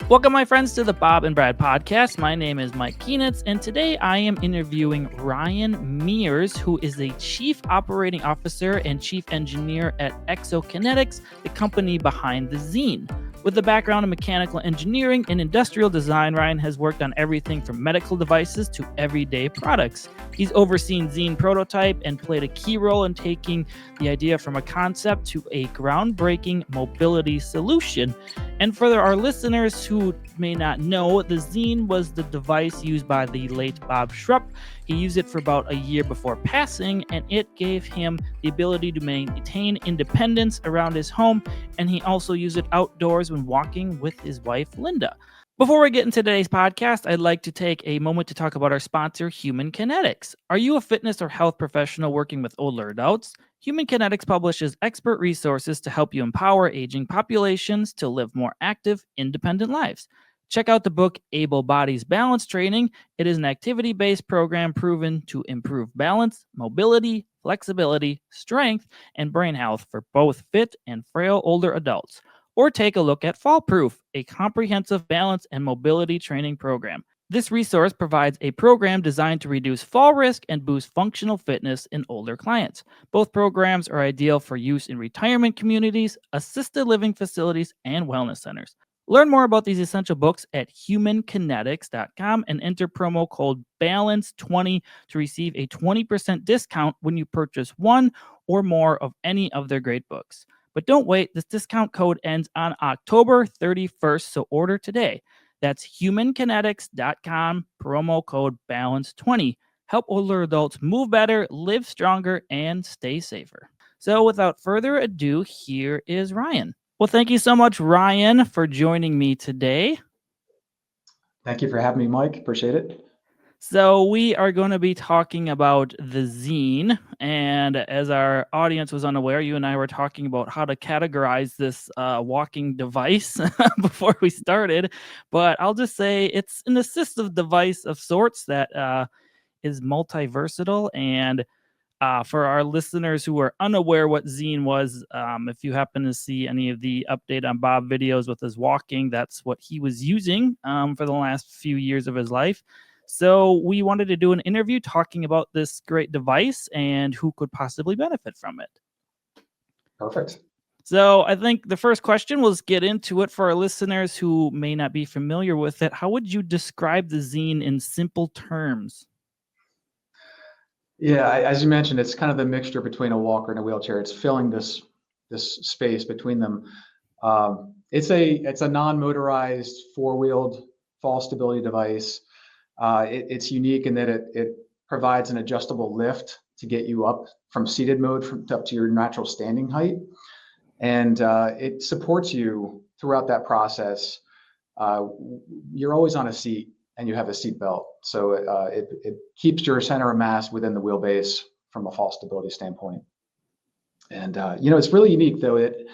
Welcome, my friends, to the Bob and Brad podcast. My name is Mike Kinetics, and today I am interviewing Ryan Meers, who is the Chief Operating Officer and Chief Engineer at Kinetics, the company behind the Zeen. With a background in mechanical engineering and industrial design, Ryan has worked on everything from medical devices to everyday products. He's overseen Zeen prototype and played a key role in taking the idea from a concept to a groundbreaking mobility solution. And for our listeners who may not know, the Zeen was the device used by the late Bob Schrupp. He used it for about a year before passing, and it gave him the ability to maintain independence around his home, and he also used it outdoors when walking with his wife, Linda. Before we get into today's podcast, I'd like to take a moment to talk about our sponsor, Human Kinetics. Are you a fitness or health professional working with older adults? Human Kinetics publishes expert resources to help you empower aging populations to live more active, independent lives. Check out the book, Able Bodies Balance Training. It is an activity-based program proven to improve balance, mobility, flexibility, strength, and brain health for both fit and frail older adults. Or take a look at FallProof, a comprehensive balance and mobility training program. This resource provides a program designed to reduce fall risk and boost functional fitness in older clients. Both programs are ideal for use in retirement communities, assisted living facilities, and wellness centers. Learn more about these essential books at humankinetics.com and enter promo code BALANCE20 to receive a 20% discount when you purchase one or more of any of their great books. But don't wait, this discount code ends on October 31st, so order today. That's humankinetics.com, promo code BALANCE20. Help older adults move better, live stronger, and stay safer. So without further ado, here is Ryan. Well, thank you so much, Ryan, for joining me today. Thank you for having me, Mike. Appreciate it. So we are going to be talking about the Zeen, and as our audience was unaware, you and I were talking about how to categorize this walking device before we started, but I'll just say it's an assistive device of sorts that is multi-versatile. And for our listeners who are unaware what Zeen was, if you happen to see any of the update on Bob videos with his walking, that's what he was using for the last few years of his life. So we wanted to do an interview talking about this great device and who could possibly benefit from it. Perfect. So I think the first question was get into it for our listeners who may not be familiar with it. How would you describe the Zeen in simple terms? Yeah, as you mentioned, it's kind of the mixture between a walker and a wheelchair. It's filling this space between them. It's a non-motorized four-wheeled fall stability device. It's unique in that it provides an adjustable lift to get you up from seated mode up to your natural standing height, and it supports you throughout that process. You're always on a seat, and you have a seat belt, so it keeps your center of mass within the wheelbase from a fall stability standpoint. And it's really unique, though. It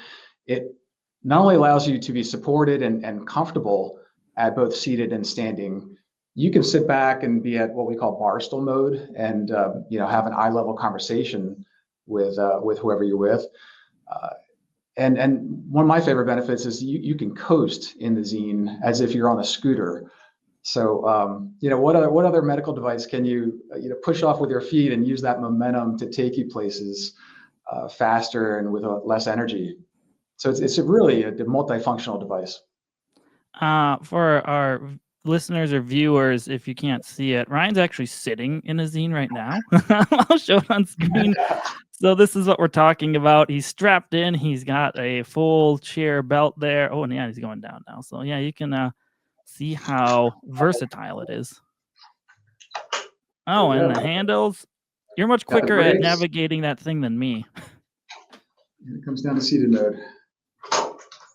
not only allows you to be supported and comfortable at both seated and standing. You can sit back and be at what we call bar stool mode, and have an eye level conversation with whoever you're with. And one of my favorite benefits is you can coast in the Zeen as if you're on a scooter. So what other medical device can you push off with your feet and use that momentum to take you places faster and with less energy? So it's really a multifunctional device. For our listeners or viewers, if you can't see it, Ryan's actually sitting in a Zeen right now. I'll show it on screen. So this is what we're talking about. He's strapped in. He's got a full chair belt there. Oh, and yeah, he's going down now. So yeah, you can see how versatile it is. Oh, and the handles. You're much quicker at navigating that thing than me. It comes down to seated mode.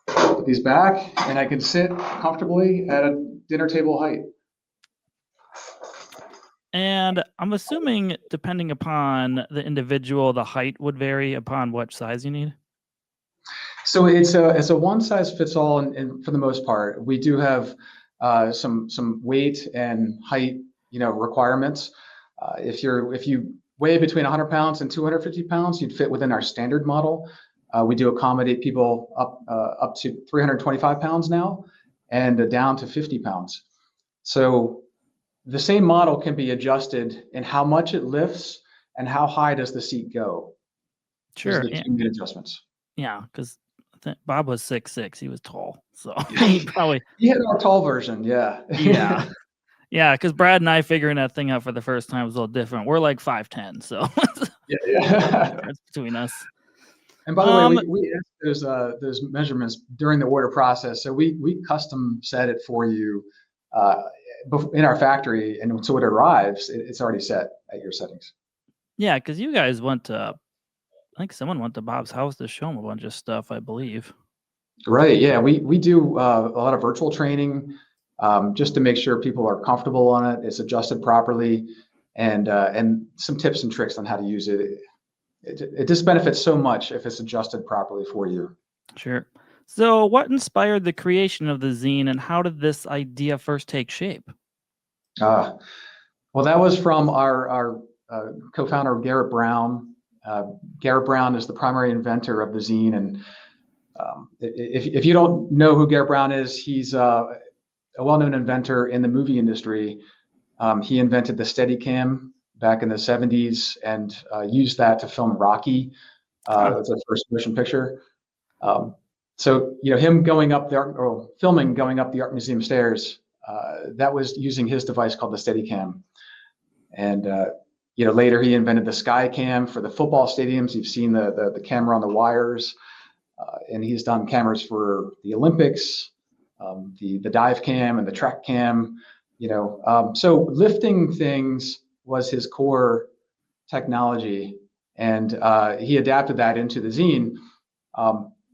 Put these back, and I can sit comfortably at a dinner table height. And I'm assuming, depending upon the individual, the height would vary upon what size you need. So it's a one size fits all, and for the most part, we do have some weight and height requirements. If you weigh between 100 pounds and 250 pounds, you'd fit within our standard model. We do accommodate people up to 325 pounds now, and down to 50 pounds. So the same model can be adjusted in how much it lifts and how high does the seat go. Those are Sure. the two main adjustments. Yeah, because Bob was 6'6". He was tall, so he probably. He had our tall version, yeah. Yeah. Yeah, because Brad and I figuring that thing out for the first time was a little different. We're like 5'10", so Yeah. difference between us. And by the way, we asked those measurements during the order process. So we custom set it for you in our factory, and so when it arrives, it's already set at your settings. Yeah, because you guys went to, I think someone went to Bob's house to show him a bunch of stuff, I believe. Right. Yeah, we do a lot of virtual training just to make sure people are comfortable on it. It's adjusted properly, and some tips and tricks on how to use it. It just benefits so much if it's adjusted properly for you. Sure. So, what inspired the creation of the zine, and how did this idea first take shape? Well, that was from our co-founder Garrett Brown. Garrett Brown is the primary inventor of the zine, and if you don't know who Garrett Brown is, he's a well-known inventor in the movie industry. He invented the Steadicam back in the 70s and used that to film Rocky. It's the first motion picture. So him going up filming going up the Art Museum stairs, that was using his device called the Steadicam. And later he invented the Skycam for the football stadiums. You've seen the camera on the wires, and he's done cameras for the Olympics, the dive cam and the track cam. So lifting things was his core technology, and he adapted that into the zine.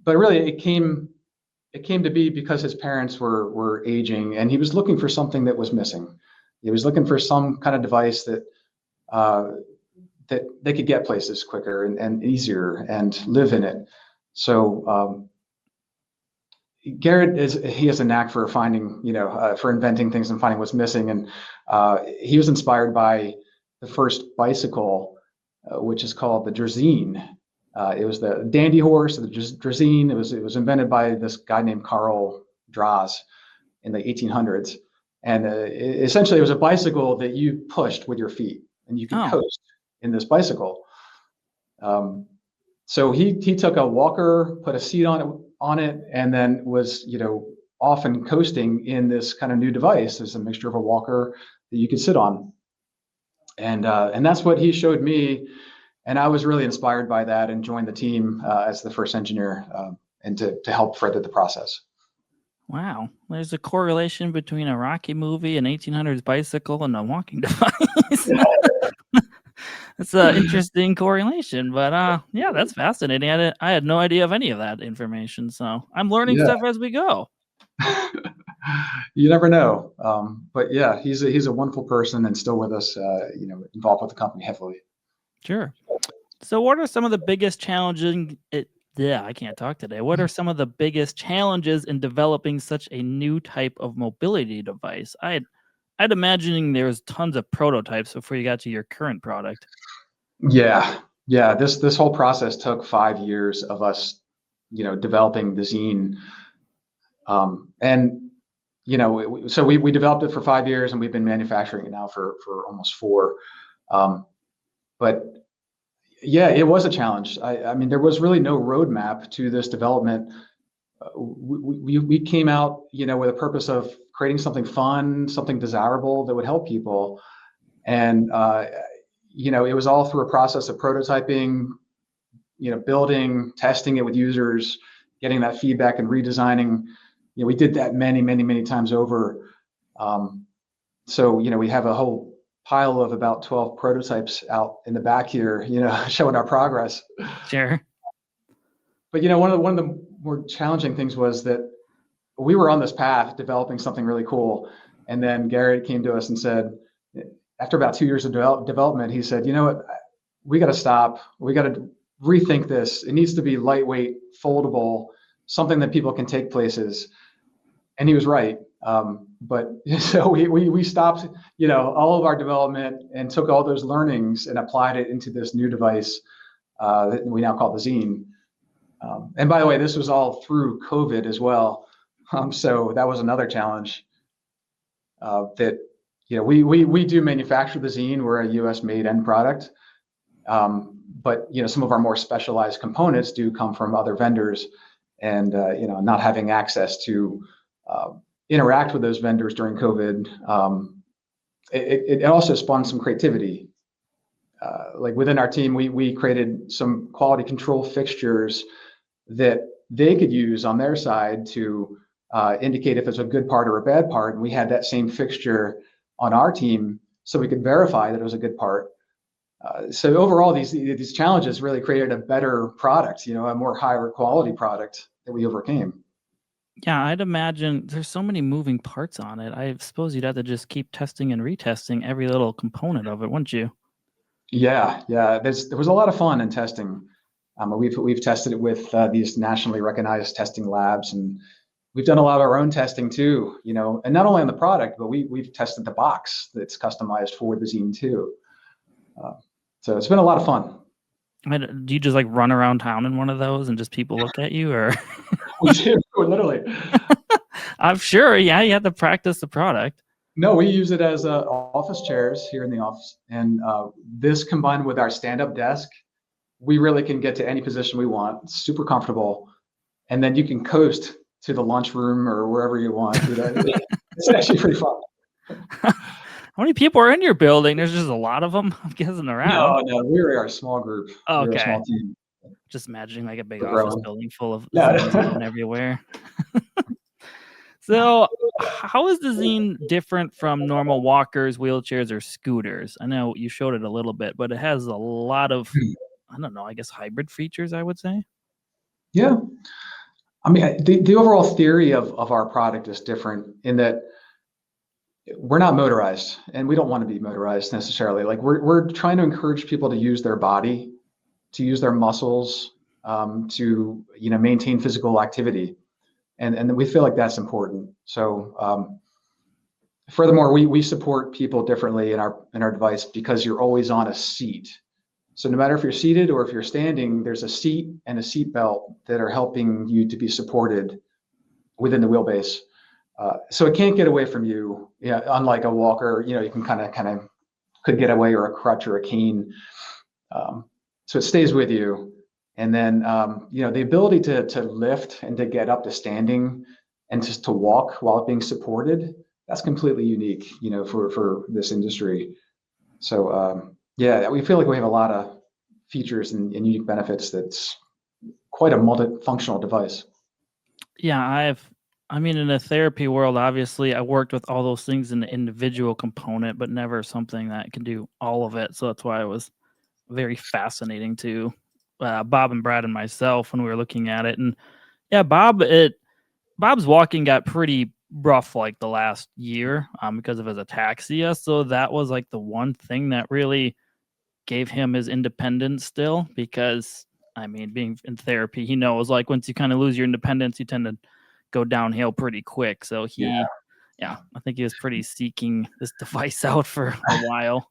But really, it came to be because his parents were aging, and he was looking for something that was missing. He was looking for some kind of device that they could get places quicker and easier and live in it. So Garrett he has a knack for finding, for inventing things and finding what's missing. And he was inspired by the first bicycle, which is called the Zeen. It was the dandy horse, the Zeen. It was invented by this guy named Karl Dras in the 1800s. And essentially, it was a bicycle that you pushed with your feet, and you could coast in this bicycle. So he took a walker, put a seat on it, and then was often coasting in this kind of new device. There's a mixture of a walker that you could sit on, and that's what he showed me, and I was really inspired by that and joined the team as the first engineer and to help further the process. Wow, there's a correlation between a Rocky movie, an 1800s bicycle, and a walking device. That's an interesting correlation, but yeah, that's fascinating. I had no idea of any of that information, so I'm learning stuff as we go. You never know, but yeah, he's a wonderful person and still with us, involved with the company heavily. Sure. So, what are some of the biggest challenges? I can't talk today. What are some of the biggest challenges in developing such a new type of mobility device? I'd imagining there's tons of prototypes before you got to your current product. Yeah. This whole process took 5 years of us, developing the zine, and so we developed it for 5 years, and we've been manufacturing it now for almost 4. But yeah, it was a challenge. I mean, there was really no roadmap to this development. We came out, with a purpose of creating something fun, something desirable that would help people. And, it was all through a process of prototyping, building, testing it with users, getting that feedback and redesigning. We did that many, many, many times over. So, we have a whole pile of about 12 prototypes out in the back here, showing our progress. Sure. But one of the more challenging things was that we were on this path developing something really cool, and then Garrett came to us and said, after about 2 years of development, he said, what, we got to stop. We got to rethink this. It needs to be lightweight, foldable, something that people can take places. And he was right. But so we stopped, all of our development and took all those learnings and applied it into this new device that we now call the zine. And by the way, this was all through COVID as well. So that was another challenge. That we do manufacture the Zeen. We're a U.S. made end product, but some of our more specialized components do come from other vendors, and not having access to interact with those vendors during COVID, it also spawned some creativity. Like within our team, we created some quality control fixtures that they could use on their side to indicate if it's a good part or a bad part. And we had that same fixture on our team so we could verify that it was a good part. So overall, these challenges really created a better product, a more higher quality product that we overcame. Yeah, I'd imagine there's so many moving parts on it. I suppose you'd have to just keep testing and retesting every little component of it, wouldn't you? Yeah. There was a lot of fun in testing. We've tested it with these nationally recognized testing labs, and we've done a lot of our own testing too. And not only on the product, but we've tested the box that's customized for the Zeen too. So it's been a lot of fun. Do you just like run around town in one of those and just people look at you, or? We do, literally. I'm sure. Yeah, you have to practice the product. No, we use it as office chairs here in the office, and this combined with our stand-up desk, we really can get to any position we want. It's super comfortable, and then you can coast to the lunchroom or wherever you want. It's actually pretty fun. How many people are in your building? There's just a lot of them, I'm guessing, around. No, we are a small group. Okay. We're a small team. Just imagining like a big We're office growing. building full of No. Zeens going everywhere. So, how is the Zeen different from normal walkers, wheelchairs, or scooters? I know you showed it a little bit, but it has a lot of, I don't know, I guess hybrid features, I would say. Yeah. I mean, the overall theory of our product is different in that we're not motorized, and we don't want to be motorized necessarily. Like we're trying to encourage people to use their body, to use their muscles, to maintain physical activity, and we feel like that's important. So furthermore, we support people differently in our device because you're always on a seat. So no matter if you're seated or if you're standing, there's a seat and a seat belt that are helping you to be supported within the wheelbase. So it can't get away from you. Yeah, unlike a walker, you can kind of could get away, or a crutch or a cane. So it stays with you. And then the ability to lift and to get up to standing and just to walk while being supported, that's completely unique, for this industry. So yeah, we feel like we have a lot of features and unique benefits. That's quite a multifunctional device. Yeah, in the therapy world, obviously, I worked with all those things in the individual component, but never something that can do all of it. So that's why it was very fascinating to Bob and Brad and myself when we were looking at it. And yeah, Bob's walking got pretty rough like the last year because of his ataxia. So that was like the one thing that really gave him his independence still, because being in therapy, he knows like once you kind of lose your independence, you tend to go downhill pretty quick. So I think he was pretty seeking this device out for a while.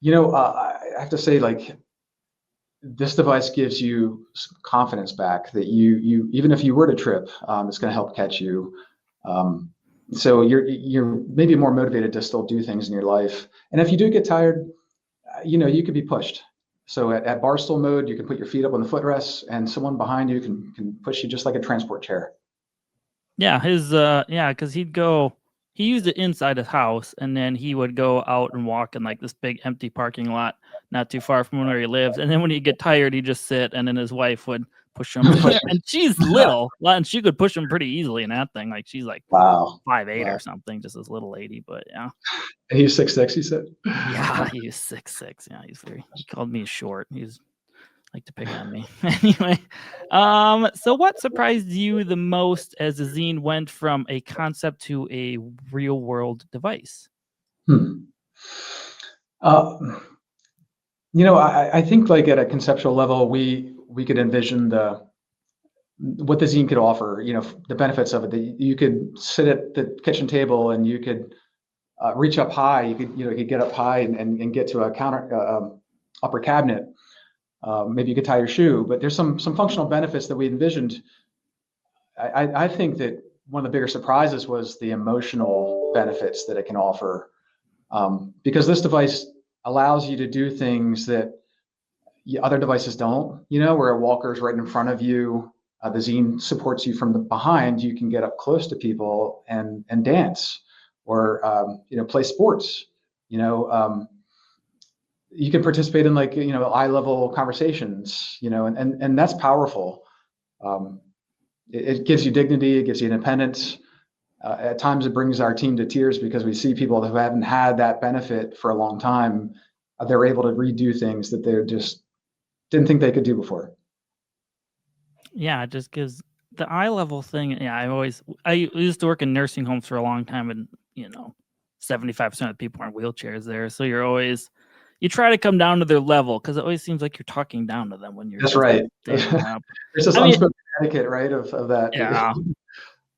I have to say, like, this device gives you some confidence back that you even if you were to trip, it's going to help catch you. So you're maybe more motivated to still do things in your life. And if you do get tired, you could be pushed. So at bar stool mode, you can put your feet up on the footrests, and someone behind you can push you just like a transport chair. Yeah, because he used it inside his house, and then he would go out and walk in like this big empty parking lot not too far from where he lives. And then when he'd get tired, he'd just sit, and then his wife would push him. And she's little, and she could push him pretty easily in that thing. Like she's like 5'8" or something, just this little lady. But yeah. And he's 6'6", he said? Yeah, he's 6'6". Yeah, he called me short. He's like to pick on me. Anyway, so what surprised you the most as the Zeen went from a concept to a real world device? I think like at a conceptual level, we could envision what the Zeen could offer, the benefits of it. That you could sit at the kitchen table and you could reach up high. You could get up high and get to a counter upper cabinet. Maybe you could tie your shoe, but there's some functional benefits that we envisioned. I think that one of the bigger surprises was the emotional benefits that it can offer, because this device allows you to do things that other devices don't. Where a walker is right in front of you, the Zeen supports you from the behind. You can get up close to people and dance, or play sports. You can participate in eye level conversations. And that's powerful. It gives you dignity. It gives you independence. At times, it brings our team to tears because we see people who haven't had that benefit for a long time. They're able to redo things that they just didn't think they could do before. Yeah, it just gives the eye level thing. Yeah, I used to work in nursing homes for a long time, and 75% of the people are in wheelchairs there. So you try to come down to their level, because it always seems like you're talking down to them when you're That's just right. standing up. There's this unspoken etiquette, right, of that. Yeah.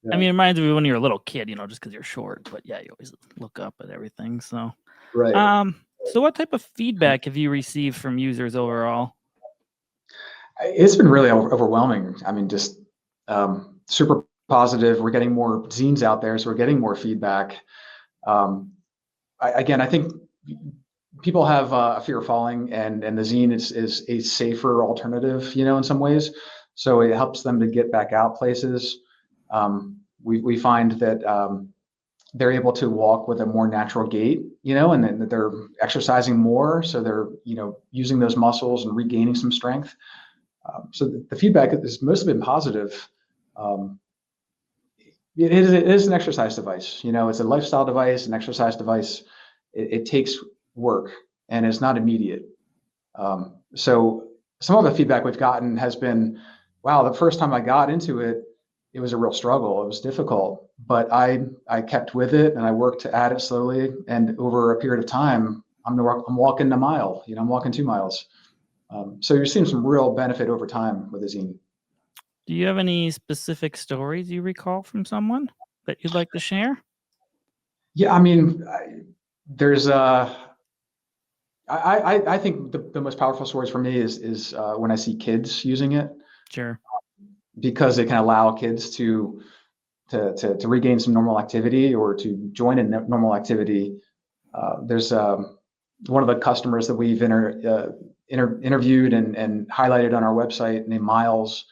Yeah. I mean, it reminds me when you're a little kid, just because you're short. But yeah, you always look up at everything. So, Right. So what type of feedback have you received from users overall? It's been really overwhelming. I mean, just super positive. We're getting more zines out there, so we're getting more feedback. I think people have a fear of falling, and the zine is a safer alternative, in some ways. So it helps them to get back out places. We find that they're able to walk with a more natural gait, and then they're exercising more, so they're using those muscles and regaining some strength. So the feedback has mostly been positive. It is an exercise device. It's a lifestyle device, an exercise device. It takes work, and it's not immediate. So some of the feedback we've gotten has been, wow, the first time I got into it, it was a real struggle. It was difficult, but I kept with it, and I worked to add it slowly. And over a period of time, I'm walking a mile. I'm walking 2 miles. So you're seeing some real benefit over time with the Zeen. Do you have any specific stories you recall from someone that you'd like to share? Yeah, I mean, there's I think the most powerful stories for me is when I see kids using it, Sure. because it can allow kids to regain some normal activity, or to join in normal activity. There's one of the customers that we've interviewed and highlighted on our website, named Miles.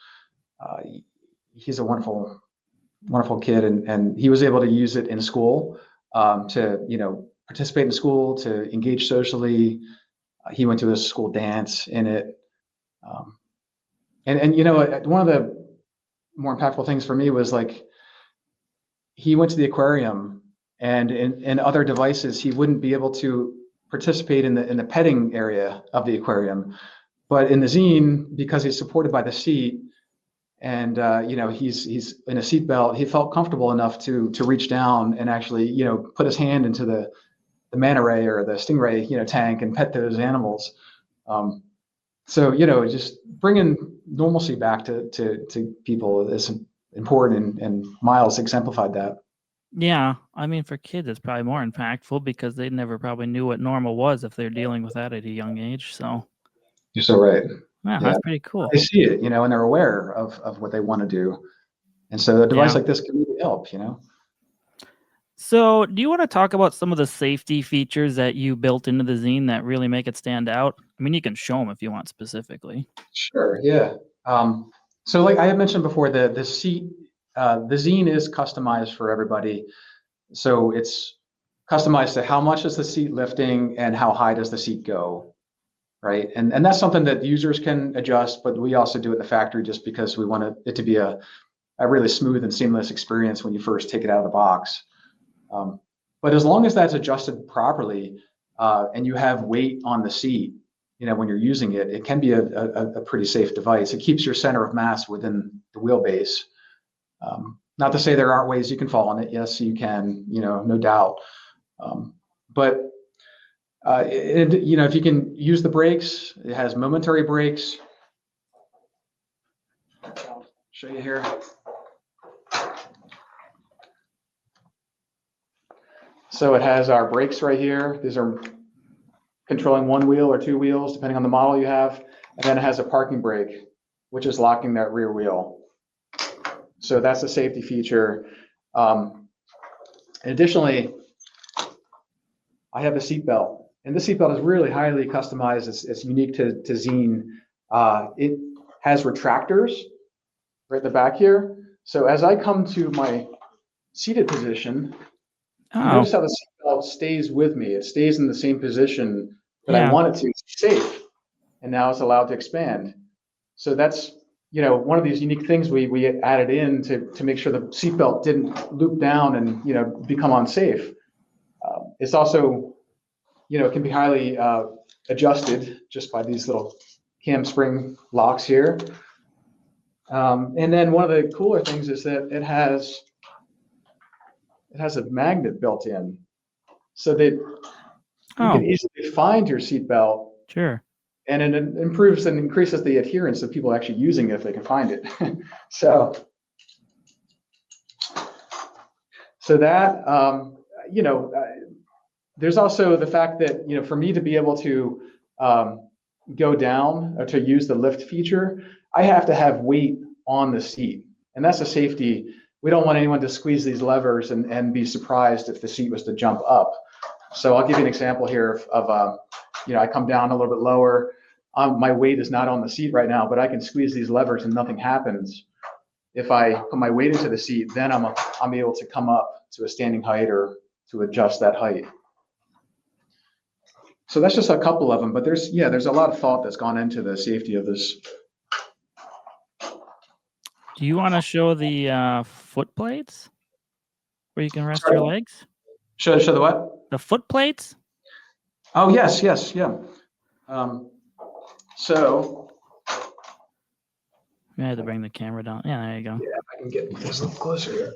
He's a wonderful kid, and he was able to use it in school, to participate in school, to engage socially. He went to a school dance in it, and one of the more impactful things for me was, like, he went to the aquarium, and in other devices he wouldn't be able to participate in the petting area of the aquarium, but in the Zeen, because he's supported by the seat, and he's in a seat belt, he felt comfortable enough to reach down and actually put his hand into the manta ray or the stingray tank and pet those animals. So just bringing normalcy back to people is important, and Miles exemplified that. Yeah, I mean, for kids, it's probably more impactful because they never probably knew what normal was if they're dealing with that at a young age. So, You're so right. yeah, Yeah, that's pretty cool. they see it, and they're aware of what they want to do, and so a device like this can really help. So, do you want to talk about some of the safety features that you built into the Zeen that really make it stand out? I mean, you can show them if you want specifically. Sure. Yeah. So, like I had mentioned before, the seat, the Zeen is customized for everybody. So it's customized to how much is the seat lifting and how high does the seat go, right? And that's something that users can adjust, but we also do it in the factory, just because we want it to be a really smooth and seamless experience when you first take it out of the box. But as long as that's adjusted properly, and you have weight on the seat, when you're using it, it can be a pretty safe device. It keeps your center of mass within the wheelbase. Not to say there aren't ways you can fall on it. Yes, you can, no doubt. But if you can use the brakes, it has momentary brakes. I'll show you here. So it has our brakes right here. These are controlling one wheel or two wheels, depending on the model you have. And then it has a parking brake, which is locking that rear wheel. So that's a safety feature. And additionally, I have a seatbelt, and this seatbelt is really highly customized. It's unique to Zeen. It has retractors right in the back here. So as I come to my seated position, you Oh, notice how the seatbelt stays with me. It stays in the same position that I yeah. want it to. It's safe, and now it's allowed to expand. So that's one of these unique things we added in to make sure the seatbelt didn't loop down and become unsafe. It's also it can be highly adjusted just by these little cam spring locks here. And then one of the cooler things is that it has a magnet built in, so that you can easily find your seatbelt, Sure. and it improves and increases the adherence of people actually using it if they can find it. so that there's also the fact that for me to be able to go down or to use the lift feature, I have to have weight on the seat, and that's a safety. We don't want anyone to squeeze these levers and be surprised if the seat was to jump up. So I'll give you an example here of I come down a little bit lower. My weight is not on the seat right now, but I can squeeze these levers and nothing happens. If I put my weight into the seat, then I'm able to come up to a standing height or to adjust that height. So that's just a couple of them, but there's a lot of thought that's gone into the safety of this. Do you want to show the foot plates where you can rest your legs? Show the what? The foot plates? Oh, yes, yeah. So I had to bring the camera down. Yeah, there you go. yeah, I can get this a little closer here.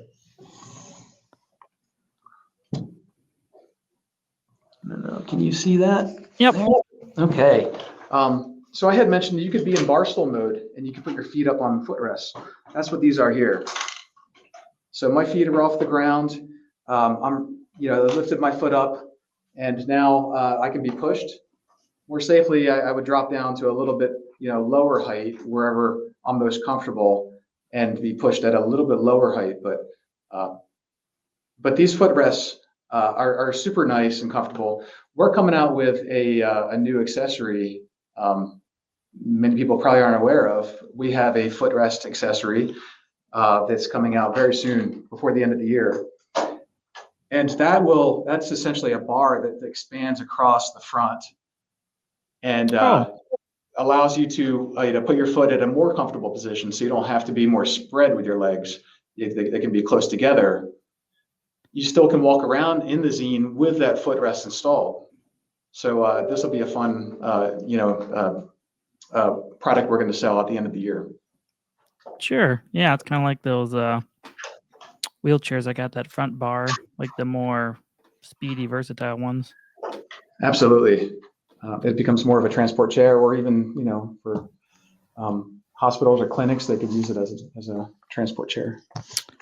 No, can you see that? Yep. Okay. So I had mentioned that you could be in bar stool mode and you can put your feet up on footrests. That's what these are here. So my feet are off the ground. I'm lifted my foot up, and now I can be pushed more safely. I would drop down to a little bit lower height wherever I'm most comfortable and be pushed at a little bit lower height. But these footrests are super nice and comfortable. We're coming out with a new accessory. Many people probably aren't aware of. We have a footrest accessory that's coming out very soon, before the end of the year. And that's essentially a bar that expands across the front and allows you to put your foot at a more comfortable position, so you don't have to be more spread with your legs. They can be close together. You still can walk around in the Zeen with that footrest installed. So this will be a fun product we're going to sell at the end of the year. Sure. Yeah, it's kind of like those wheelchairs. I got that front bar, like the more speedy, versatile ones. Absolutely. It becomes more of a transport chair, or even for hospitals or clinics, they could use it as a transport chair.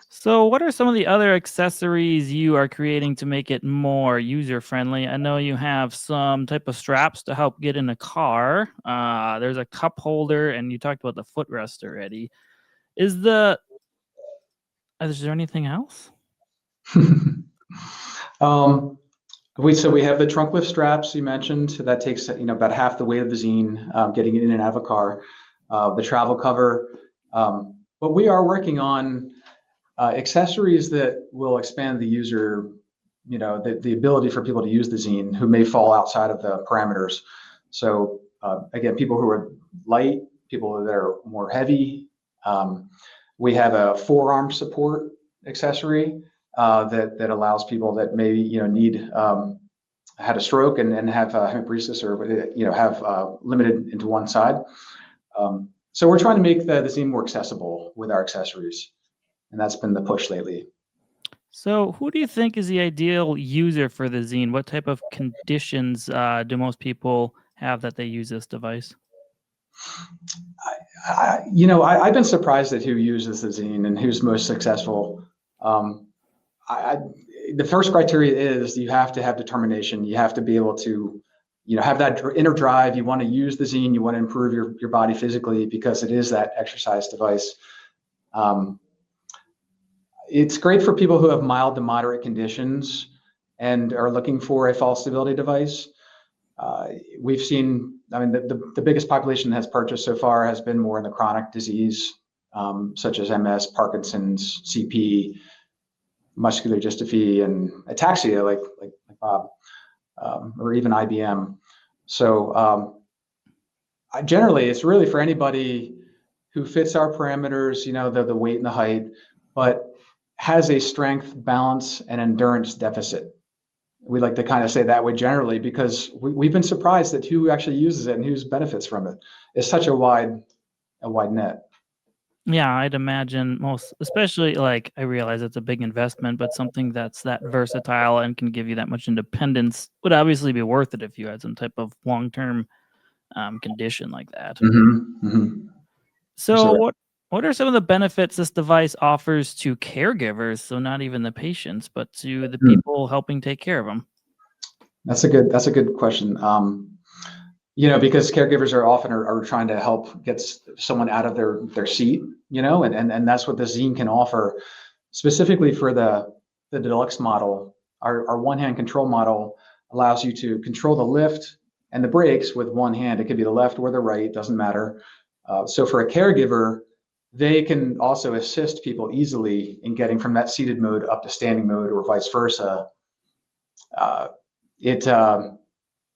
So what are some of the other accessories you are creating to make it more user-friendly? I know you have some type of straps to help get in a car. There's a cup holder, and you talked about the footrest already. Is there anything else? We have the trunk lift straps you mentioned. So that takes about half the weight of the Zeen, getting it in and out of a car. The travel cover, but we are working on accessories that will expand the user, the ability for people to use the Zeen who may fall outside of the parameters. So again, people who are light, people that are more heavy. We have a forearm support accessory that allows people that maybe need had a stroke and have hemiparesis, or have limited into one side. So we're trying to make the Zeen more accessible with our accessories, and that's been the push lately. So who do you think is the ideal user for the Zeen? What type of conditions do most people have that they use this device? I've been surprised at who uses the Zeen and who's most successful. The first criteria is you have to have determination. You have to be able to, have that inner drive. You want to use the Zeen. You want to improve your body physically because it is that exercise device. It's great for people who have mild to moderate conditions and are looking for a false stability device. We've seen, I mean, the biggest population that has purchased so far has been more in the chronic disease, such as MS, Parkinson's, CP, muscular dystrophy, and ataxia, like Bob, or even IBM. So generally, it's really for anybody who fits our parameters, the weight and the height, but has a strength, balance, and endurance deficit. We like to kind of say that way generally, because we've been surprised at who actually uses it and who benefits from it. It's such a wide net. Yeah, I'd imagine most, especially like I realize it's a big investment, but something that's that versatile and can give you that much independence would obviously be worth it if you had some type of long-term condition like that. Mm-hmm. Mm-hmm. So Sure. what are some of the benefits this device offers to caregivers? So not even the patients, but to the people helping take care of them. That's a good question. Because caregivers are often are trying to help get someone out of their seat, and that's what the Zeen can offer. Specifically for the deluxe model, our one-hand control model allows you to control the lift and the brakes with one hand. It could be the left or the right, doesn't matter. So for a caregiver, they can also assist people easily in getting from that seated mode up to standing mode, or vice versa.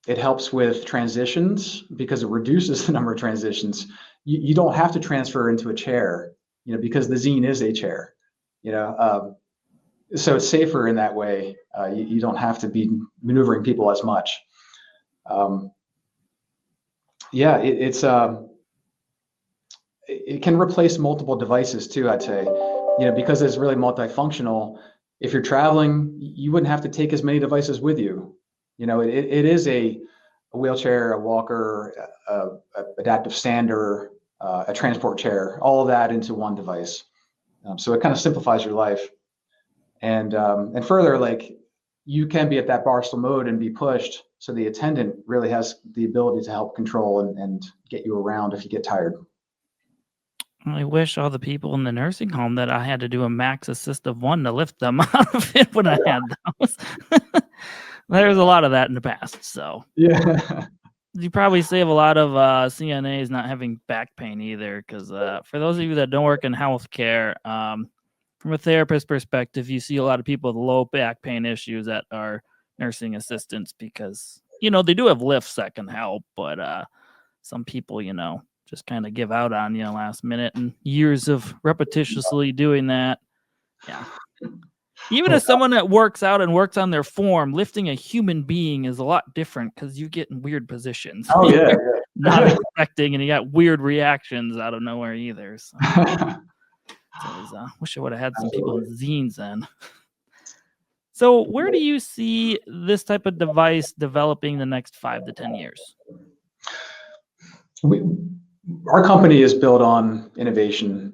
It helps with transitions because it reduces the number of transitions. You don't have to transfer into a chair, because the Zeen is a chair, so it's safer in that way. You don't have to be maneuvering people as much. It can replace multiple devices too, I'd say, because it's really multifunctional. If you're traveling, you wouldn't have to take as many devices with you. It is a wheelchair, a walker, a adaptive stander, a transport chair, all of that into one device. So it kind of simplifies your life. And further, like, you can be at that bar stool mode and be pushed, so the attendant really has the ability to help control and get you around if you get tired. I wish all the people in the nursing home that I had to do a max assist of 1 to lift them out of it when I had those. There's a lot of that in the past, so. Yeah. You probably save a lot of CNAs not having back pain either, because for those of you that don't work in healthcare, from a therapist perspective, you see a lot of people with low back pain issues that are nursing assistants because, they do have lifts that can help, but some people, just kind of give out on you last minute, and years of repetitiously doing that. Yeah. Even as someone that works out and works on their form, lifting a human being is a lot different because you get in weird positions. Oh yeah. Not expecting, and you got weird reactions out of nowhere either. So wish I would have had some people in Zeens then. So where do you see this type of device developing the next 5 to 10 years? Our company is built on innovation.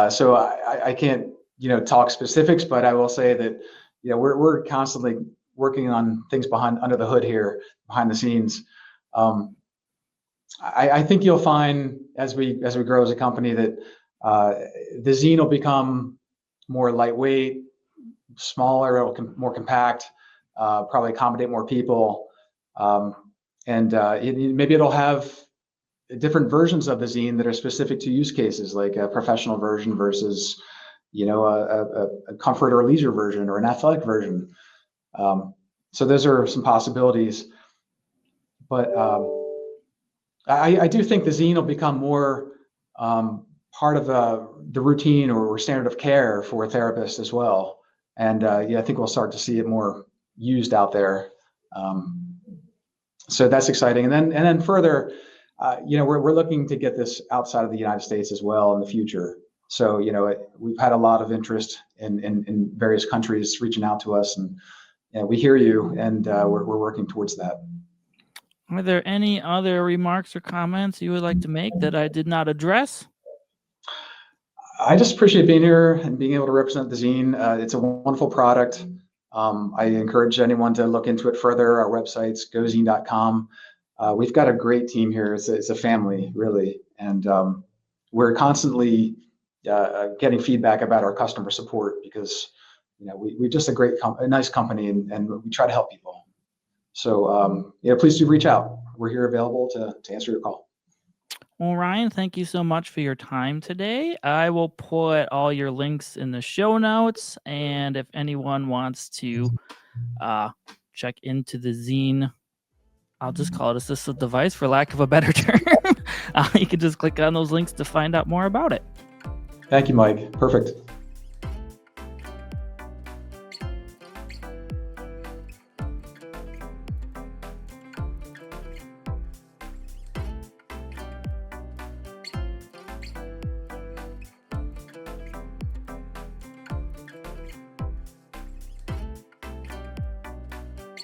So I can't, talk specifics, but I will say that, we're constantly working on things under the hood here, behind the scenes. I think you'll find as we grow as a company that the Zeen will become more lightweight, smaller, more compact, probably accommodate more people, and maybe it'll have different versions of the Zeen that are specific to use cases, like a professional version versus, a comfort or leisure version or an athletic version. So those are some possibilities, but I do think the Zeen will become more part of the routine or standard of care for therapists as well. And I think we'll start to see it more used out there. So that's exciting. And then further, we're looking to get this outside of the United States as well in the future. So, we've had a lot of interest in various countries reaching out to us, and we hear you, and we're working towards that. Are there any other remarks or comments you would like to make that I did not address? I just appreciate being here and being able to represent the Zeen. It's a wonderful product. I encourage anyone to look into it further. Our website's gozeen.com. We've got a great team here. It's a family, really, and we're constantly, getting feedback about our customer support, because we're just a nice company, and we try to help people. So please do reach out. We're here available to answer your call. Well, Ryan, thank you so much for your time today. I will put all your links in the show notes, and if anyone wants to check into the Zeen, I'll just call it assistive device for lack of a better term, you can just click on those links to find out more about it. Thank you, Mike. Perfect.